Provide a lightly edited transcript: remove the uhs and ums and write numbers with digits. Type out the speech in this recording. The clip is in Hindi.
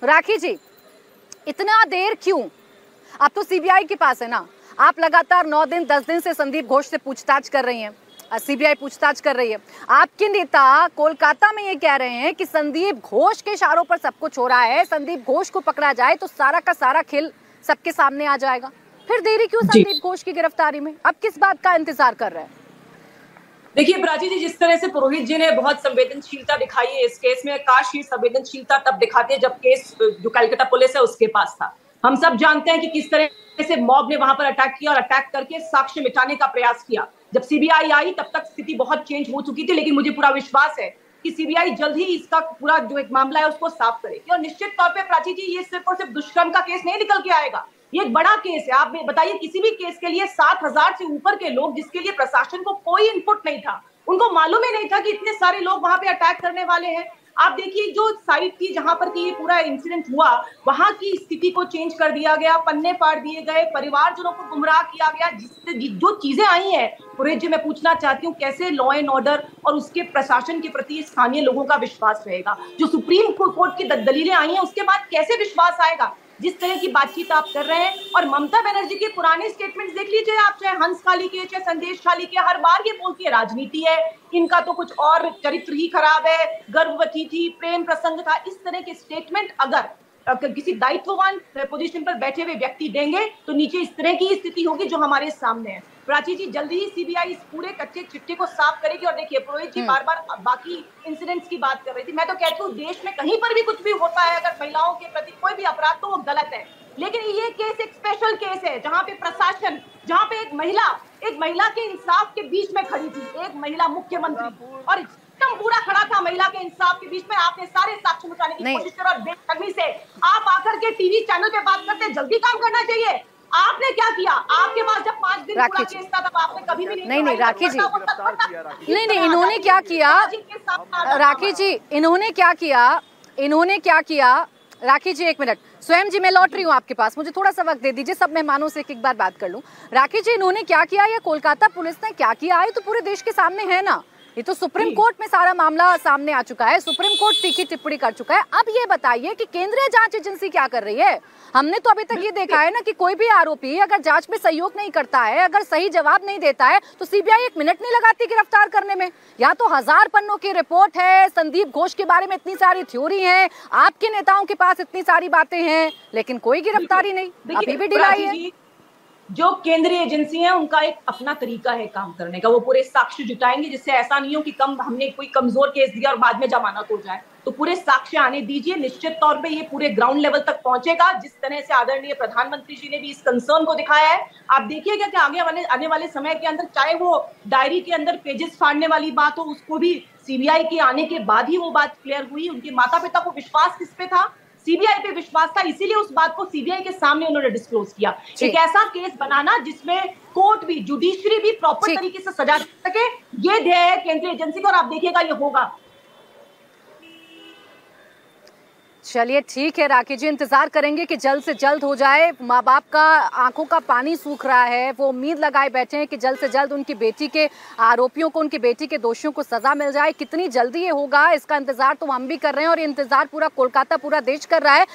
राखी जी, इतना देर क्यों? आप तो सीबीआई के पास है ना, आप लगातार 9 दिन 10 दिन से संदीप घोष से पूछताछ कर रही हैं, सीबीआई पूछताछ कर रही है। आपके नेता कोलकाता में ये कह रहे हैं कि संदीप घोष के इशारों पर सब कुछ हो रहा है, संदीप घोष को पकड़ा जाए तो सारा का सारा खेल सबके सामने आ जाएगा। फिर देरी क्यों संदीप घोष की गिरफ्तारी में? अब किस बात का इंतजार कर रहे हैं? देखिए प्राची जी, जिस तरह से पुरोहित जी ने बहुत संवेदनशीलता दिखाई है इस केस में, काश ये संवेदनशीलता तब दिखाते जब केस जो कलकत्ता पुलिस है उसके पास था। हम सब जानते हैं कि किस तरह से मॉब ने वहां पर अटैक किया और अटैक करके साक्ष्य मिटाने का प्रयास किया। जब सीबीआई आई तब तक स्थिति बहुत चेंज हो चुकी थी, लेकिन मुझे पूरा विश्वास है कि सीबीआई जल्द ही इसका पूरा जो एक मामला है उसको साफ करेगी। और निश्चित तौर पे प्राची जी, ये सिर्फ और सिर्फ दुष्कर्म का केस नहीं निकल के आएगा, ये एक बड़ा केस है। आप बताइए, किसी भी केस के लिए 7,000 से ऊपर के लोग, जिसके लिए प्रशासन को कोई इनपुट नहीं था, उनको मालूम ही नहीं था कि इतने सारे लोग वहां पे अटैक करने वाले हैं। आप देखिए, जो साइट थी जहां पर की ये पूरा इंसिडेंट हुआ, वहां की स्थिति को चेंज कर दिया गया, पन्ने फाड़ दिए गए, परिवारजनों को गुमराह किया गया। जिससे जो चीजें आई हैं पुरोहित जी, मैं पूछना चाहती हूँ, कैसे लॉ एंड ऑर्डर और उसके प्रशासन के प्रति स्थानीय लोगों का विश्वास रहेगा? जो सुप्रीम कोर्ट की दलीलें आई हैं उसके बाद कैसे विश्वास आएगा? जिस तरह की बातचीत आप कर रहे हैं, और ममता बनर्जी के पुराने स्टेटमेंट्स देख लीजिए आप, चाहे हंस खाली के, चाहे संदेश खाली के, हर बार ये बोलती है राजनीति है, इनका तो कुछ और चरित्र ही खराब है, गर्भवती थी, प्रेम प्रसंग था। इस तरह के स्टेटमेंट अगर किसी दायित्ववान पोजीशन पर बैठे हुए व्यक्ति देंगे तो नीचे इस तरह की स्थिति होगी जो हमारे सामने है। प्राची जी, जल्दी ही सीबीआई इस पूरे कच्चे चिट्ठे को साफ करेगी। और देखिए, पुरोहित जी बार बार बाकी इंसिडेंट्स की बात कर रही थी, मैं तो कहती हूँ देश में कहीं पर भी कुछ भी होता है, अगर महिलाओं के प्रति कोई भी अपराध, तो वो गलत है। लेकिन ये केस एक स्पेशल केस है जहां पे प्रशासन, जहां पे एक महिला के इंसाफ के बीच में खड़ी थी, एक महिला मुख्यमंत्री, और एकदम पूरा खड़ा था महिला के इंसाफ के बीच में। आपने सारे साक्ष्य मिटाने की कोशिश करी और बेशर्मी से आप आकर के टीवी चैनल पे बात करते, जल्दी काम करना चाहिए। आपने क्या किया? आपके पास जब 5 दिन पूरा केस था तब आपने कभी भी नहीं राखी जी, नहीं इन्होंने क्या किया राखी जी, इन्होंने क्या किया राखी जी, एक मिनट, स्वयं जी मैं लौट रही हूँ आपके पास, मुझे थोड़ा सा वक्त दे दीजिए, सब मेहमानों से एक बार बात कर लूं। राखी जी, इन्होंने क्या किया या कोलकाता पुलिस ने क्या किया है तो पूरे देश के सामने है ना। ये तो सुप्रीम कोर्ट में सारा मामला सामने आ चुका है, सुप्रीम कोर्ट तीखी टिप्पणी कर चुका है। अब ये बताइए कि केंद्रीय जांच एजेंसी क्या कर रही है? हमने तो अभी तक ये देखा है ना कि कोई भी आरोपी अगर जांच में सहयोग नहीं करता है, अगर सही जवाब नहीं देता है, तो सीबीआई 1 मिनट नहीं लगाती गिरफ्तार करने में। या तो 1000 पन्नों की रिपोर्ट है, संदीप घोष के बारे में इतनी सारी थ्योरी है, आपके नेताओं के पास इतनी सारी बातें हैं, लेकिन कोई गिरफ्तारी नहीं, अभी भी ढिलाई है। जो केंद्रीय एजेंसी है उनका एक अपना तरीका है काम करने का, वो पूरे साक्ष्य जुटाएंगे, जिससे ऐसा नहीं हो कि हमने कोई कमजोर केस दिया और बाद में जमानत हो जाए। तो पूरे साक्ष्य आने दीजिए, निश्चित तौर पे ये पूरे ग्राउंड लेवल तक पहुंचेगा। जिस तरह से आदरणीय प्रधानमंत्री जी ने भी इस कंसर्न को दिखाया है, आप देखिएगा कि आने वाले समय के अंदर, चाहे वो डायरी के अंदर पेजेस फाड़ने वाली बात हो, उसको भी सीबीआई के आने के बाद ही वो बात क्लियर हुई। उनके माता पिता को विश्वास किस पे था? सीबीआई पे विश्वास था, इसीलिए उस बात को सीबीआई के सामने उन्होंने डिस्क्लोज किया। एक ऐसा केस बनाना जिसमें कोर्ट भी, जुडिशरी भी प्रॉपर तरीके से सजा सके, ये ध्येय है केंद्रीय एजेंसी का, और आप देखिएगा ये होगा। चलिए ठीक है राखी जी, इंतजार करेंगे कि जल्द से जल्द हो जाए। माँ बाप का आंखों का पानी सूख रहा है, वो उम्मीद लगाए बैठे हैं कि जल्द से जल्द उनकी बेटी के आरोपियों को, उनकी बेटी के दोषियों को सजा मिल जाए। कितनी जल्दी ये होगा इसका इंतजार तो हम भी कर रहे हैं, और ये इंतजार पूरा कोलकाता, पूरा देश कर रहा है।